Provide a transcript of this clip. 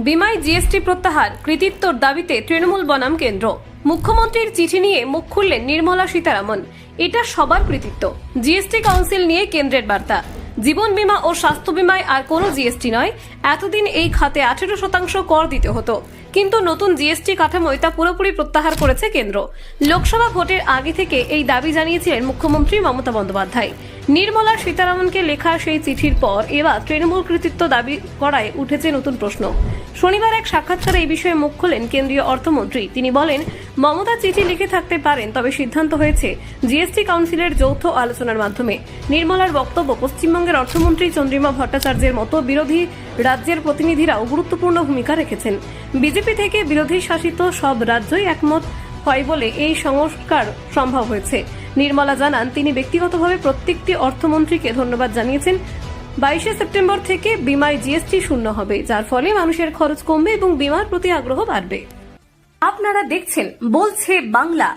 বিমায় জিএসটি প্রত্যাহার, কৃতিত্বর দাবিতে তৃণমূল বনাম কেন্দ্র। মুখ্যমন্ত্রীর চিঠি নিয়ে মুখ খুললেন নির্মলা সীতারামন। এটা সবার কৃতিত্ব। জিএসটি কাউন্সিল নিয়ে কেন্দ্রের বার্তা, জীবন বীমা ও স্বাস্থ্য বীমায় আর কোনো জিএসটি নয়। এতদিন এই খাতে 18% কর দিতে হতো, কিন্তু নতুন জিএসটি কাঠামোয় তা পুরোপুরি প্রত্যাহার করেছে কেন্দ্র। লোকসভা ভোটের আগে থেকে এই দাবি জানিয়েছিলেন মুখ্যমন্ত্রী মমতা বন্দ্যোপাধ্যায়। নির্মলা সীতারামনকে লেখা সেই চিঠির পর এবার তৃণমূল কৃতিত্ব দাবি করায় উঠেছে নতুন প্রশ্ন। শনিবার এক সাক্ষাৎকারে এই বিষয়ে মুখ খোলেন কেন্দ্রীয় অর্থমন্ত্রী। তিনি বলেন, মমতা চিঠি লিখে থাকতে পারেন, তবে সিদ্ধান্ত হয়েছে জিএসটি কাউন্সিলের যৌথ আলোচনার মাধ্যমে। নির্মলার বক্তব্য, পশ্চিমবঙ্গের অর্থমন্ত্রী চন্দ্রিমা ভট্টাচার্যের মতো বিরোধী রাজ্যের প্রতিনিধিরাও গুরুত্বপূর্ণ ভূমিকা রেখেছেন। বিজেপি থেকে বিরোধী শাসিত সব রাজ্যই একমত হয় বলে এই সংস্কার সম্ভব হয়েছে। নির্মলা জানান, তিনি ব্যক্তিগতভাবে প্রত্যেকটি অর্থমন্ত্রীকে ধন্যবাদ জানিয়েছেন। 22শে সেপ্টেম্বর থেকে বিমায় জিএসটি শূন্য হবে, যার ফলে মানুষের খরচ কমবে এবং বিমার প্রতি আগ্রহ বাড়বে। আপনারা দেখছেন বলছে বাংলা।